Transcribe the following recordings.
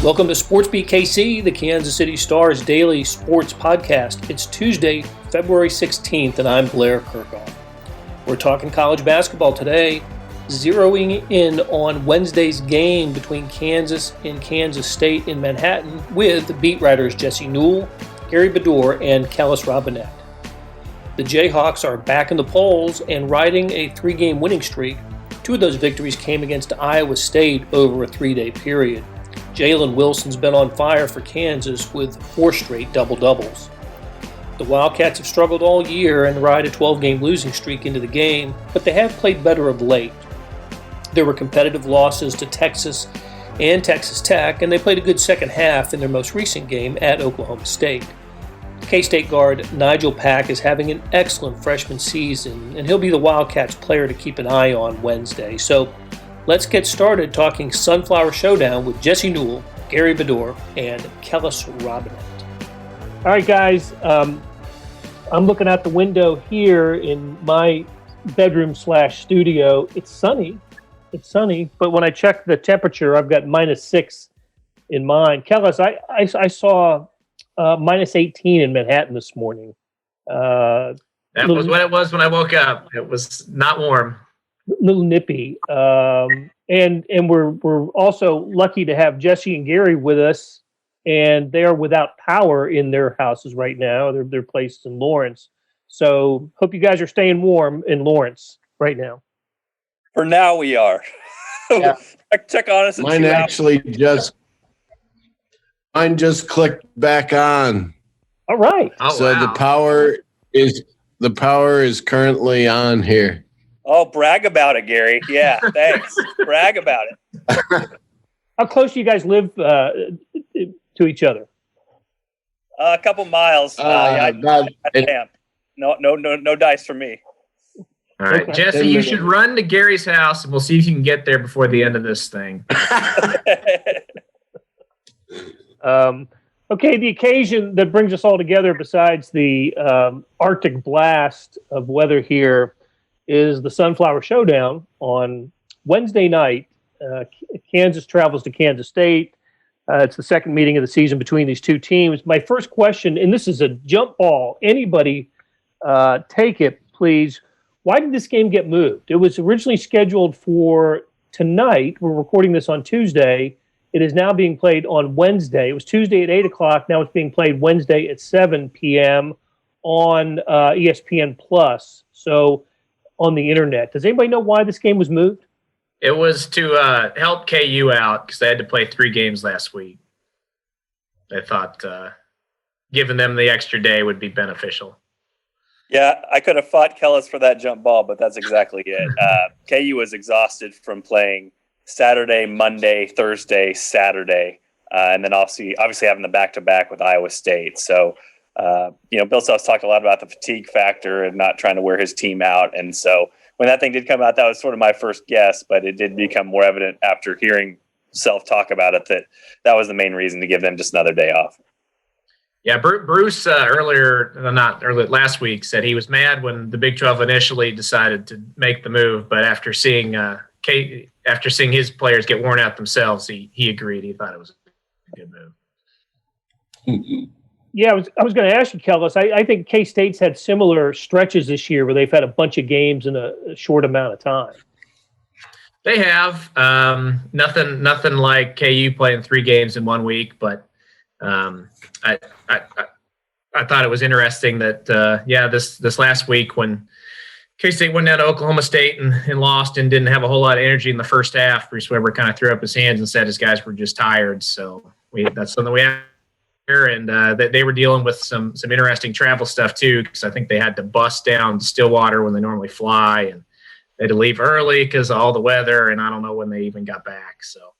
Welcome to SportsBeat KC, the Kansas City Star's daily sports podcast. It's Tuesday, February 16th, and I'm Blair Kerkhoff. We're talking college basketball today, zeroing in on Wednesday's game between Kansas and Kansas State in Manhattan with the beat writers Jesse Newell, Gary Bedore, and Kellis Robinett. The Jayhawks are back in the polls and riding a three-game winning streak. Two of those victories came against Iowa State over a three-day period. Jalen Wilson's been on fire for Kansas with 4 straight double-doubles. The Wildcats have struggled all year and ride a 12-game losing streak into the game, but they have played better of late. There were competitive losses to Texas and Texas Tech, and they played a good second half in their most recent game at Oklahoma State. K-State guard Nigel Pack is having an excellent freshman season, and he'll be the Wildcats player to keep an eye on Wednesday. So let's get started talking Sunflower Showdown with Jesse Newell, Gary Bedore, and Kellis Robinett. All right, guys. I'm looking out the window here in my bedroom/studio. It's sunny. But when I check the temperature, I've got -6 in mine. Kellis, I saw -18 in Manhattan this morning. That was what it was when I woke up. It was not warm. Little nippy. And we're also lucky to have Jesse and Gary with us, and they are without power in their houses right now. They're placed in Lawrence. So hope you guys are staying warm in Lawrence right now. For now, we are. Yeah. Check on us. Mine just clicked back on. All right. Oh, So wow. the power is currently on here. Oh, brag about it, Gary. Yeah, thanks. Brag about it. How close do you guys live to each other? A couple miles. About- Camp. No dice for me. All right, Okay. Jesse, you should run to Gary's house, and we'll see if you can get there before the end of this thing. Okay, the occasion that brings us all together, besides the Arctic blast of weather here, is the Sunflower Showdown on Wednesday night. Kansas travels to Kansas State. It's the second meeting of the season between these two teams. My first question, and this is a jump ball. Anybody take it, please. Why did this game get moved? It was originally scheduled for tonight. We're recording this on Tuesday. It is now being played on Wednesday. It was Tuesday at 8 o'clock. Now it's being played Wednesday at 7 p.m. on ESPN Plus. So on the internet. Does anybody know why this game was moved? It was to help KU out because they had to play 3 games last week. They thought giving them the extra day would be beneficial. Yeah, I could have fought Kellis for that jump ball, but that's exactly it. KU was exhausted from playing Saturday, Monday, Thursday, Saturday, and then obviously having the back-to-back with Iowa State. So, Bill Self's talked a lot about the fatigue factor and not trying to wear his team out. And so when that thing did come out, that was sort of my first guess, but it did become more evident after hearing Self talk about it that was the main reason to give them just another day off. Yeah, Bruce last week said he was mad when the Big 12 initially decided to make the move, but after seeing his players get worn out themselves, he agreed. He thought it was a good move. Yeah, I was going to ask you, Kellis. I think K-State's had similar stretches this year where they've had a bunch of games in a short amount of time. They have nothing like KU playing 3 games in 1 week, but I thought it was interesting that this last week when K-State went down to Oklahoma State and lost and didn't have a whole lot of energy in the first half, Bruce Weber kind of threw up his hands and said his guys were just tired. So that's something we have here, and that they were dealing with some interesting travel stuff too, because I think they had to bus down to Stillwater when they normally fly, and they had to leave early because of all the weather, and I don't know when they even got back. So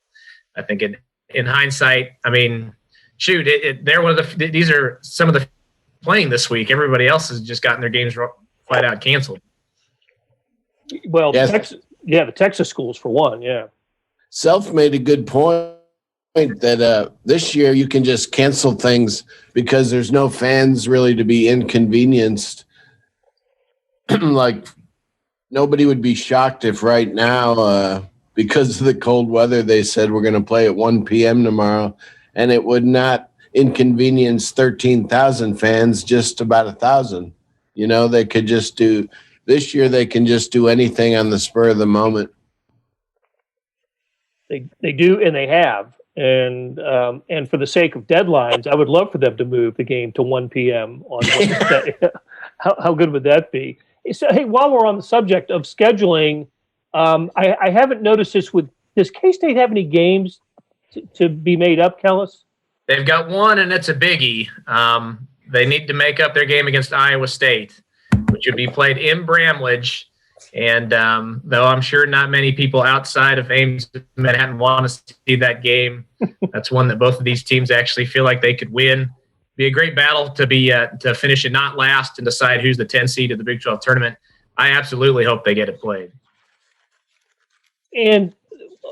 I think in hindsight, I mean, shoot, these are some of the playing this week. Everybody else has just gotten their games flat out canceled. Well, Yes. the Texas schools for one, yeah. Self made a good point that this year you can just cancel things because there's no fans really to be inconvenienced. Like nobody would be shocked if right now, because of the cold weather, they said we're going to play at 1 p.m. tomorrow. and it would not inconvenience 13,000 fans, just about 1,000. They could just do – this year they can just do anything on the spur of the moment. They do, and they have. And for the sake of deadlines, I would love for them to move the game to 1 p.m. on Wednesday. How good would that be? So, hey, while we're on the subject of scheduling, I haven't noticed this with – does K-State have any games to be made up, Kellis? They've got one, and it's a biggie. They need to make up their game against Iowa State, which would be played in Bramlage. And though I'm sure not many people outside of Ames, Manhattan, want to see that game, that's one that both of these teams actually feel like they could win. Be a great battle to finish it not last and decide who's the 10 seed of the Big 12 tournament. I absolutely hope they get it played. And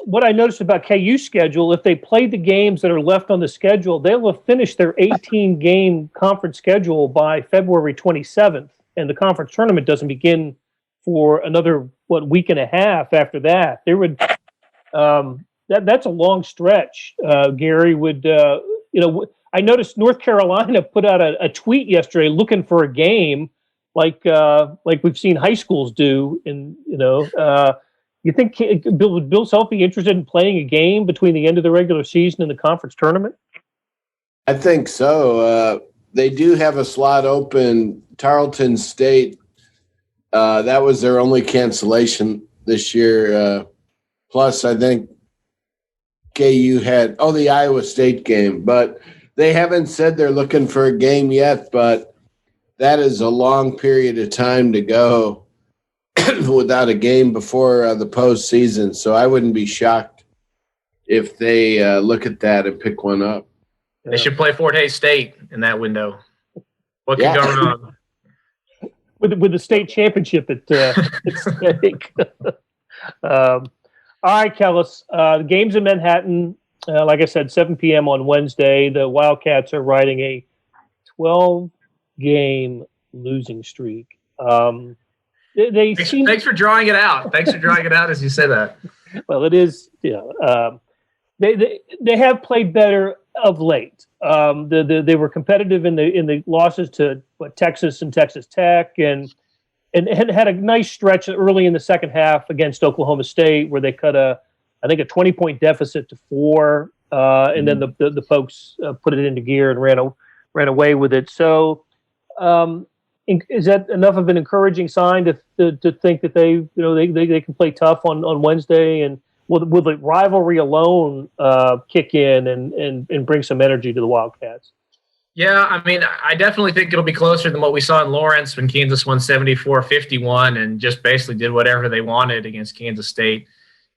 what I noticed about KU's schedule, if they played the games that are left on the schedule, they'll have finished their 18-game conference schedule by February 27th, and the conference tournament doesn't begin for another week and a half after that. There would that's a long stretch. Gary would I noticed North Carolina put out a tweet yesterday looking for a game like we've seen high schools do. And you think would Bill Self be interested in playing a game between the end of the regular season and the conference tournament? I think so. They do have a slot open. Tarleton State. That was their only cancellation this year. Plus, I think KU had the Iowa State game, but they haven't said they're looking for a game yet. But that is a long period of time to go without a game before the postseason. So I wouldn't be shocked if they look at that and pick one up. They should play Fort Hays State in that window. What can go wrong? With the state championship at stake. All right, Kellis. The game's in Manhattan. Like I said, 7 p.m. on Wednesday. The Wildcats are riding a 12-game losing streak. Thanks for drawing it out. Thanks for drawing it out as you say that. Well, it is. They have played better of late. They were competitive in the losses to Texas and Texas Tech, and had a nice stretch early in the second half against Oklahoma State, where they cut a 20-point deficit to 4, and then the folks put it into gear and ran away with it. So, is that enough of an encouraging sign to think that they can play tough on Wednesday? And will the rivalry alone kick in and bring some energy to the Wildcats? Yeah, I mean, I definitely think it'll be closer than what we saw in Lawrence when Kansas won 74-51 and just basically did whatever they wanted against Kansas State.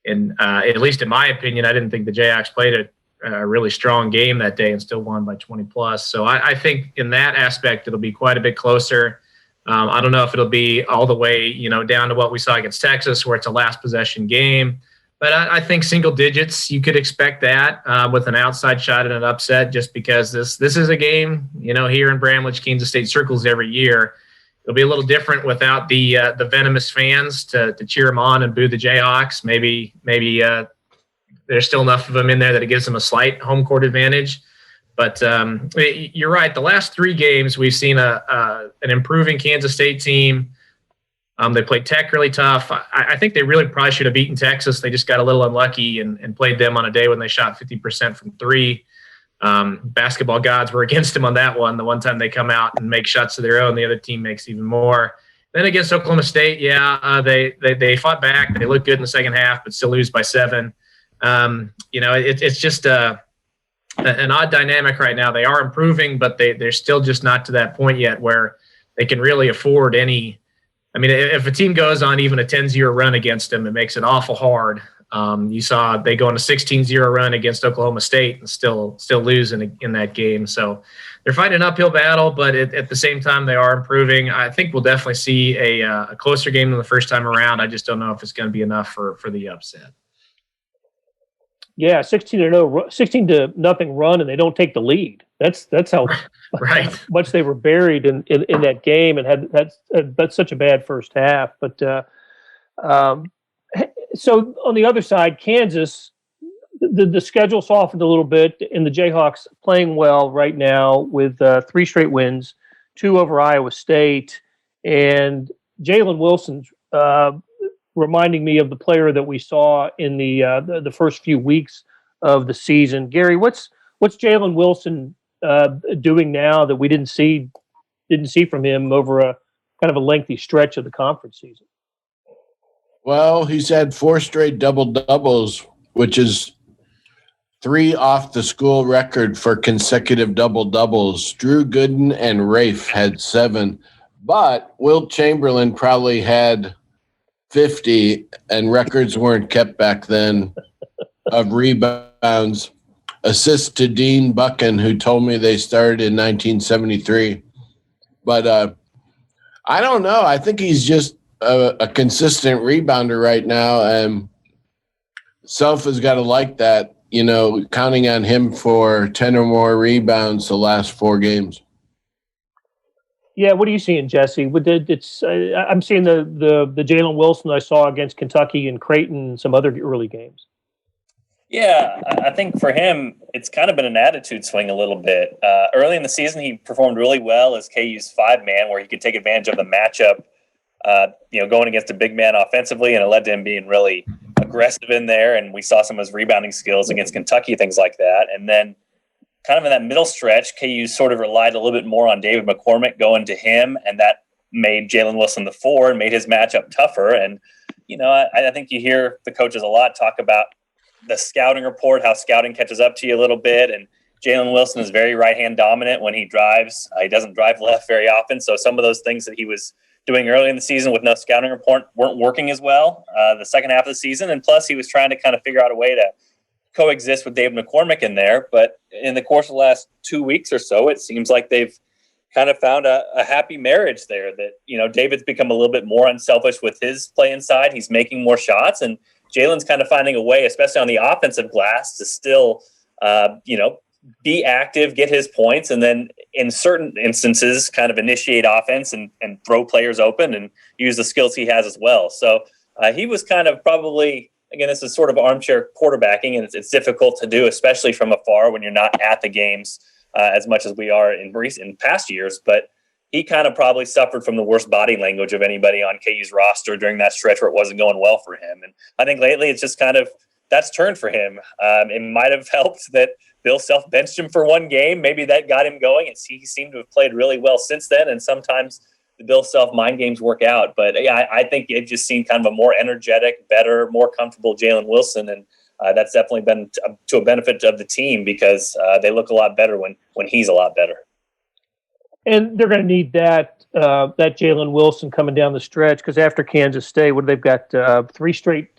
And at least in my opinion, I didn't think the Jayhawks played a really strong game that day and still won by 20+. So I think in that aspect, it'll be quite a bit closer. I don't know if it'll be all the way, down to what we saw against Texas, where it's a last possession game. But I think single digits, you could expect that with an outside shot and an upset, just because this is a game, here in Bramlage, Kansas State circles every year. It'll be a little different without the venomous fans to cheer them on and boo the Jayhawks. Maybe there's still enough of them in there that it gives them a slight home court advantage. But you're right. The last 3 games, we've seen an improving Kansas State team. They played Tech really tough. I think they really probably should have beaten Texas. They just got a little unlucky and played them on a day when they shot 50% from 3. Basketball gods were against them on that one. The one time they come out and make shots of their own, the other team makes even more. Then against Oklahoma State, they fought back. They looked good in the second half, but still lose by 7. It's just an odd dynamic right now. They are improving, but they're still just not to that point yet where they can really afford any. I mean, if a team goes on even a 10-0 run against them, it makes it awful hard. You saw they go on a 16-0 run against Oklahoma State and still lose in that game. So they're fighting an uphill battle, but at the same time, they are improving. I think we'll definitely see a closer game than the first time around. I just don't know if it's going to be enough for the upset. Yeah, 16-0 run, and they don't take the lead. That's how right. much they were buried in that game and had such a bad first half. But so on the other side, Kansas, the schedule softened a little bit, and the Jayhawks playing well right now with 3 straight wins, 2 over Iowa State, and Jalen Wilson's reminding me of the player that we saw in the first few weeks of the season. Gary, what's Jalen Wilson doing now that we didn't see from him over a kind of a lengthy stretch of the conference season? Well, he's had 4 straight double-doubles, which is 3 off the school record for consecutive double-doubles. Drew Gooden and Rafe had 7, but Wilt Chamberlain probably had 50, and records weren't kept back then of rebounds. Assist to Dean Buchan, who told me they started in 1973. But I don't know. I think he's just a consistent rebounder right now, and Self has got to like that, counting on him for 10 or more rebounds the last 4 games. Yeah, what are you seeing, Jesse? I'm seeing the Jalen Wilson I saw against Kentucky and Creighton and some other early games. Yeah, I think for him, it's kind of been an attitude swing a little bit. Early in the season, he performed really well as KU's 5-man, where he could take advantage of the matchup, going against a big man offensively, and it led to him being really aggressive in there. And we saw some of his rebounding skills against Kentucky, things like that. And then kind of in that middle stretch, KU sort of relied a little bit more on David McCormick going to him, and that made Jalen Wilson the 4 and made his matchup tougher. And, I think you hear the coaches a lot talk about the scouting report, how scouting catches up to you a little bit. And Jalen Wilson is very right-hand dominant when he drives. He doesn't drive left very often. So some of those things that he was doing early in the season with no scouting report weren't working as well the second half of the season. And plus he was trying to kind of figure out a way to coexist with David McCormick in there. But in the course of the last 2 weeks or so, it seems like they've kind of found a happy marriage there that, David's become a little bit more unselfish with his play inside. He's making more shots, and Jalen's kind of finding a way, especially on the offensive glass, to still, be active, get his points, and then in certain instances kind of initiate offense and throw players open and use the skills he has as well. So he was kind of probably, again, this is sort of armchair quarterbacking, and it's difficult to do, especially from afar when you're not at the games as much as we are in past years. But he kind of probably suffered from the worst body language of anybody on KU's roster during that stretch where it wasn't going well for him. And I think lately it's just kind of that's turned for him. It might have helped that Bill Self benched him for 1 game. Maybe that got him going. He seemed to have played really well since then. And sometimes the Bill Self mind games work out. But yeah, I think it just seemed kind of a more energetic, better, more comfortable Jalen Wilson. And that's definitely been to a benefit of the team because they look a lot better when he's a lot better. And they're going to need that Jalen Wilson coming down the stretch because after Kansas State, they've got 3 straight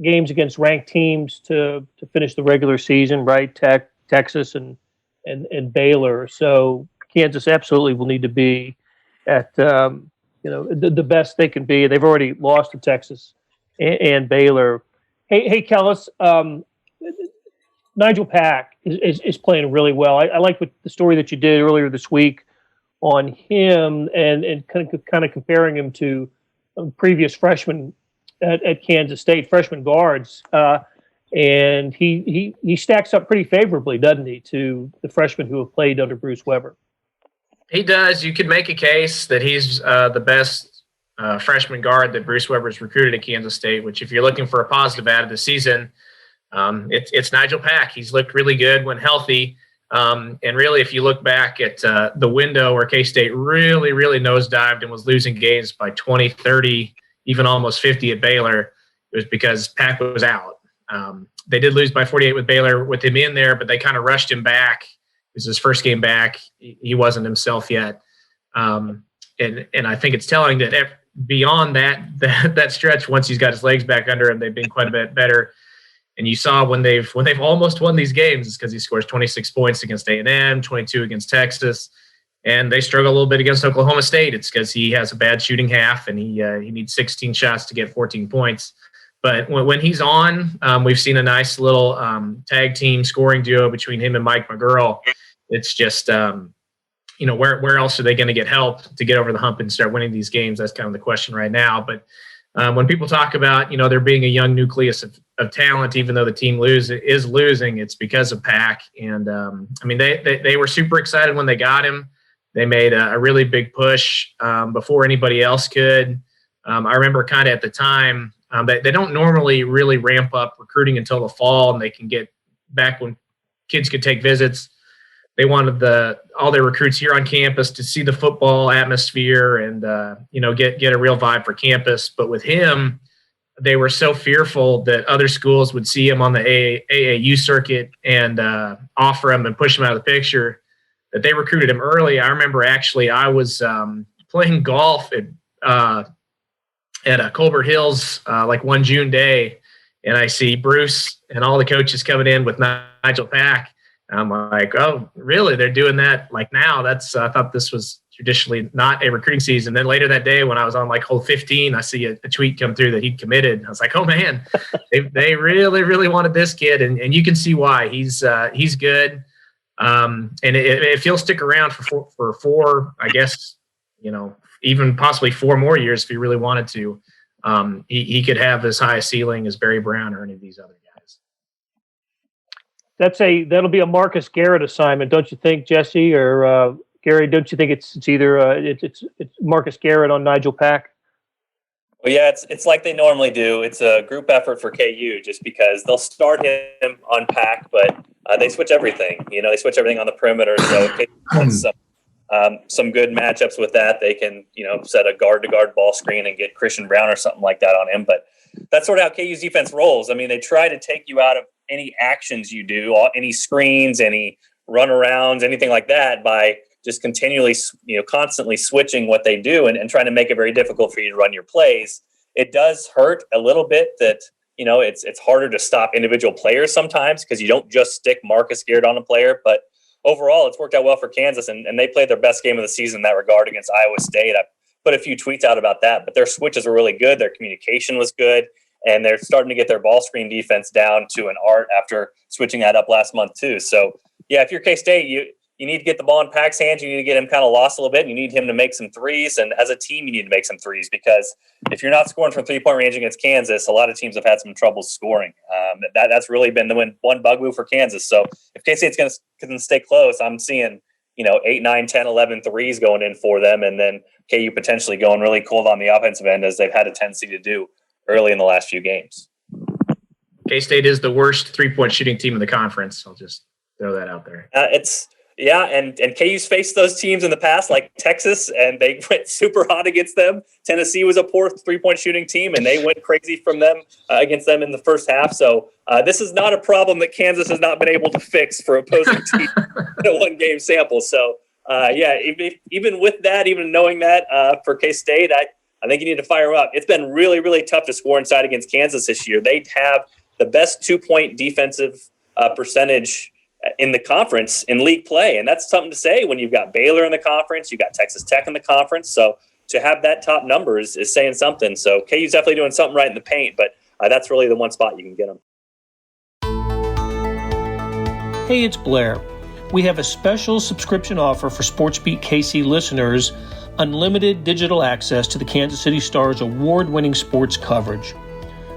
games against ranked teams to finish the regular season, right? Texas and Baylor. So Kansas absolutely will need to be at the best they can be. They've already lost to Texas and Baylor. Hey, Kellis. Nigel Pack is playing really well. I like the story that you did earlier this week on him and kind of comparing him to previous freshmen at Kansas State, freshman guards. And he stacks up pretty favorably, doesn't he, to the freshmen who have played under Bruce Weber? He does. You could make a case that he's the best freshman guard that Bruce Weber's recruited at Kansas State, which if you're looking for a positive out of the season, it's Nigel Pack. He's looked really good when healthy. And really, if you look back at the window where K-State really, really nosedived and was losing games by 20, 30, even almost 50 at Baylor, it was because Pack was out. They did lose by 48 with Baylor with him in there, but they kind of rushed him back. It was his first game back. He wasn't himself yet. And I think it's telling that beyond that stretch, once he's got his legs back under him, they've been quite a bit better. And you saw when they've almost won these games, it's because he scores 26 points against A&M, 22 against Texas, and they struggle a little bit against Oklahoma State. It's because he has a bad shooting half, and he needs 16 shots to get 14 points. But when he's on, we've seen a nice little tag team scoring duo between him and Mike McGurl. It's just, where else are they going to get help to get over the hump and start winning these games? That's kind of the question right now. But when people talk about, there being a young nucleus of talent, even though the team is losing, it's because of Pack. And they were super excited when they got him. They made a really big push before anybody else could. I remember kind of at the time, they don't normally really ramp up recruiting until the fall, and they can get back when kids could take visits. They wanted all their recruits here on campus to see the football atmosphere and get a real vibe for campus. But with him, they were so fearful that other schools would see him on the AAU circuit and offer him and push him out of the picture that they recruited him early. I remember actually I was playing golf at Colbert Hills like one June day, and I see Bruce and all the coaches coming in with Nigel Pack. I'm like, oh, really? They're doing that like now? I thought this was traditionally not a recruiting season. Then later that day, when I was on like hole 15, I see a tweet come through that he'd committed. I was like, oh man, they really, really wanted this kid, and you can see why. He's good, and if he'll stick around for four, I guess, even possibly 4 more years if he really wanted to, he could have as high a ceiling as Barry Brown or any of these other guys. That'll be a Marcus Garrett assignment, don't you think, Jesse or Gary? Don't you think it's either it's Marcus Garrett on Nigel Pack? Well, yeah, it's like they normally do. It's a group effort for KU, just because they'll start him on Pack, but they switch everything. They switch everything on the perimeter. So some good matchups with that. They can set a guard-to-guard ball screen and get Christian Brown or something like that on him. But that's sort of how KU's defense rolls. I mean, they try to take you out of any actions you do, any screens, any runarounds, anything like that, by just continually, constantly switching what they do and trying to make it very difficult for you to run your plays. It does hurt a little bit that, it's harder to stop individual players sometimes because you don't just stick Marcus Garrett on a player. But overall, it's worked out well for Kansas, and they played their best game of the season in that regard against Iowa State. I put a few tweets out about that, but their switches were really good. Their communication was good. And they're starting to get their ball screen defense down to an art after switching that up last month too. So, yeah, if you're K-State, you need to get the ball in Pack's hands. You need to get him kind of lost a little bit. And you need him to make some threes. And as a team, you need to make some threes, because if you're not scoring from three-point range against Kansas, a lot of teams have had some trouble scoring. That's really been the one bugaboo for Kansas. So if K-State's going to stay close, I'm seeing 8, 9, 10, 11 threes going in for them. And then KU potentially going really cold on the offensive end, as they've had a tendency to do early in the last few games. K-State is the worst three-point shooting team in the conference. I'll just throw that out there. And KU's faced those teams in the past, like Texas, and they went super hot against them. Tennessee was a poor three-point shooting team, and they went crazy from them against them in the first half. So this is not a problem that Kansas has not been able to fix for opposing teams in a one-game sample. So, even with that, even knowing that for K-State, I think you need to fire them up. It's been really, really tough to score inside against Kansas this year. They have the best 2-point defensive percentage in the conference in league play. And that's something to say when you've got Baylor in the conference, you've got Texas Tech in the conference. So to have that top number is saying something. So KU's definitely doing something right in the paint, but that's really the one spot you can get them. Hey, it's Blair. We have a special subscription offer for SportsBeat KC listeners: unlimited digital access to the Kansas City Star's award-winning sports coverage.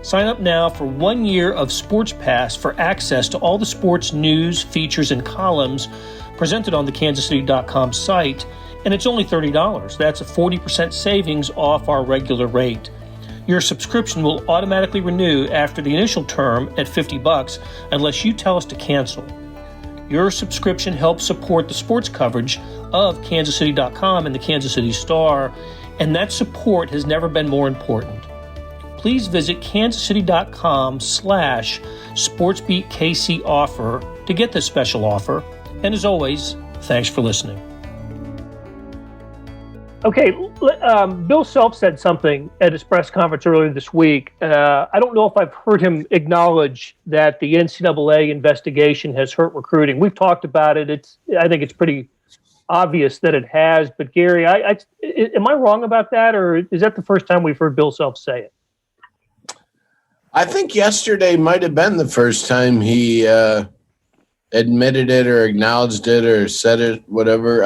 Sign up now for 1 year of Sports Pass for access to all the sports news, features, and columns presented on the kansascity.com site, and it's only $30. That's a 40% savings off our regular rate. Your subscription will automatically renew after the initial term at $50 unless you tell us to cancel. Your subscription helps support the sports coverage of kansascity.com and the Kansas City Star, and that support has never been more important. Please visit kansascity.com/SportsBeatKC offer to get this special offer. And as always, thanks for listening. Okay, Bill Self said something at his press conference earlier this week. I don't know if I've heard him acknowledge that the NCAA investigation has hurt recruiting. We've talked about it. I think it's pretty obvious that it has. But Gary, am I wrong about that, or is that the first time we've heard Bill Self say it? I think yesterday might have been the first time he admitted it or acknowledged it or said it, whatever.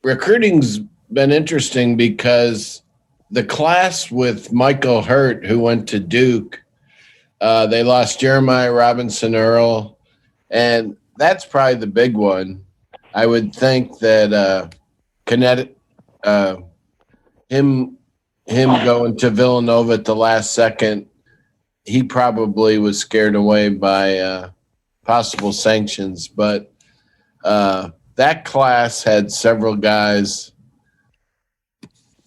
Recruiting's been interesting because the class with Michael Hurt, who went to Duke, they lost Jeremiah Robinson Earl, and that's probably the big one. I would think that him going to Villanova at the last second, he probably was scared away by possible sanctions. But that class had several guys.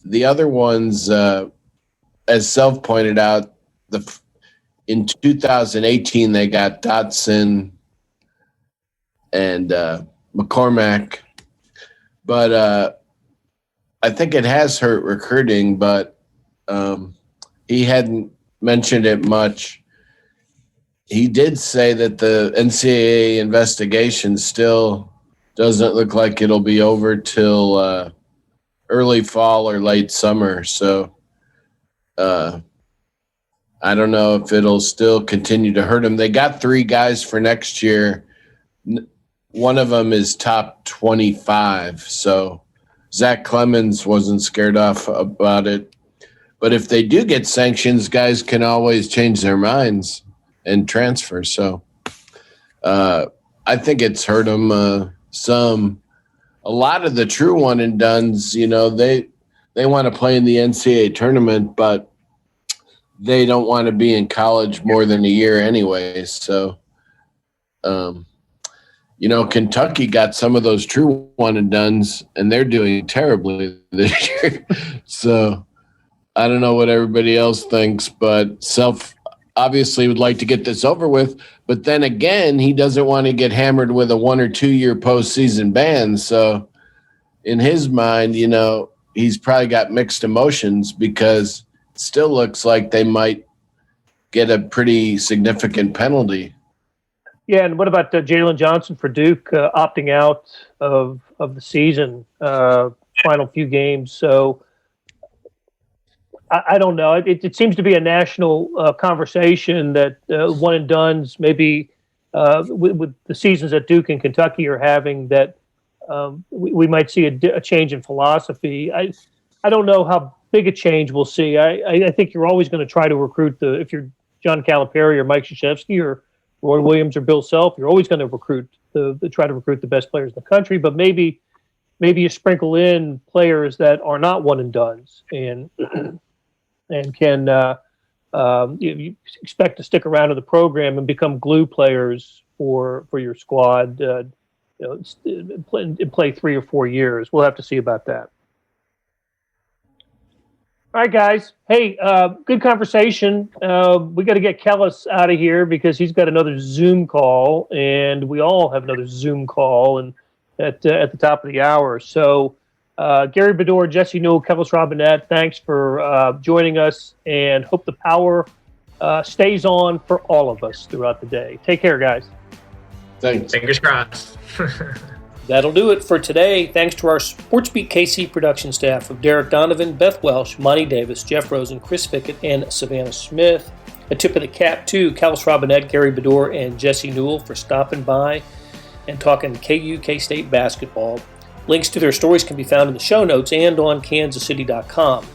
The other ones, as Self pointed out, in 2018 they got Dotson and McCormack. But I think it has hurt recruiting, but he hadn't mentioned it much. He did say that the NCAA investigation still doesn't look like it'll be over till early fall or late summer. So I don't know if it'll still continue to hurt him. They got 3 guys for next year. One of them is top 25. So Zach Clemens wasn't scared off about it. But if they do get sanctions, guys can always change their minds and transfer. So I think it's hurt them some. A lot of the true one and dones, they want to play in the NCAA tournament, but they don't want to be in college more than a year anyway. So, Kentucky got some of those true one and dones, and they're doing terribly this year. So I don't know what everybody else thinks, but Self obviously would like to get this over with. But then again, he doesn't want to get hammered with a 1 or 2 year postseason ban. So in his mind, he's probably got mixed emotions because it still looks like they might get a pretty significant penalty. Yeah, and what about Jalen Johnson for Duke opting out of the season, final few games? So I don't know. It seems to be a national conversation that one and dones maybe with the seasons that Duke and Kentucky are having that we might see a change in philosophy. I don't know how big a change we'll see. I think you're always going to try to recruit if you're John Calipari or Mike Krzyzewski or Roy Williams or Bill Self, you're always going to try to recruit the best players in the country. But maybe you sprinkle in players that are not one and dones and can you expect to stick around in the program and become glue players for your squad. Play 3 or 4 years. We'll have to see about that. All right, guys. Hey, good conversation. We got to get Kellis out of here because he's got another Zoom call, and we all have another Zoom call and at the top of the hour. So, Gary Bedore, Jesse Newell, Kellis Robinett, thanks for joining us, and hope the power stays on for all of us throughout the day. Take care, guys. Thanks. Fingers crossed. That'll do it for today. Thanks to our SportsBeat KC production staff of Derek Donovan, Beth Welsh, Monty Davis, Jeff Rosen, Chris Fickett, and Savannah Smith. A tip of the cap to Kellis Robinett, Gary Bedore, and Jesse Newell for stopping by and talking KU K-State basketball. Links to their stories can be found in the show notes and on kansascity.com.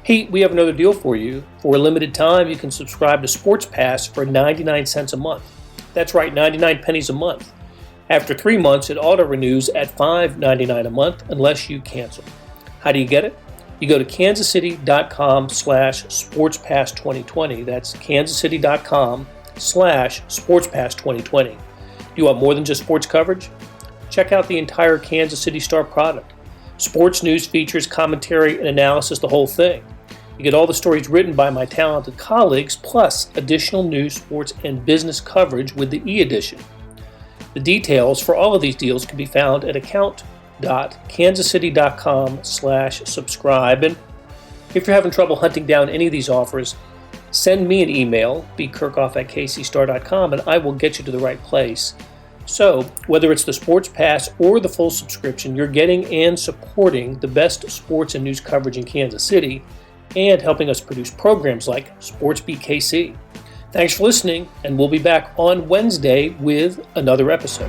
Hey, we have another deal for you. For a limited time, you can subscribe to Sports Pass for 99 cents a month. That's right, 99 pennies a month. After 3 months, it auto-renews at $5.99 a month unless you cancel. How do you get it? You go to kansascity.com/SportsPass2020. That's kansascity.com/SportsPass2020. Do you want more than just sports coverage? Check out the entire Kansas City Star product. Sports news, features, commentary, and analysis, the whole thing. You get all the stories written by my talented colleagues, plus additional news, sports, and business coverage with the e-edition. The details for all of these deals can be found at account.kansascity.com/subscribe. And if you're having trouble hunting down any of these offers, send me an email, bkerkhoff@kcstar.com, and I will get you to the right place. So, whether it's the Sports Pass or the full subscription, you're getting and supporting the best sports and news coverage in Kansas City and helping us produce programs like SportsBeat KC. Thanks for listening, and we'll be back on Wednesday with another episode.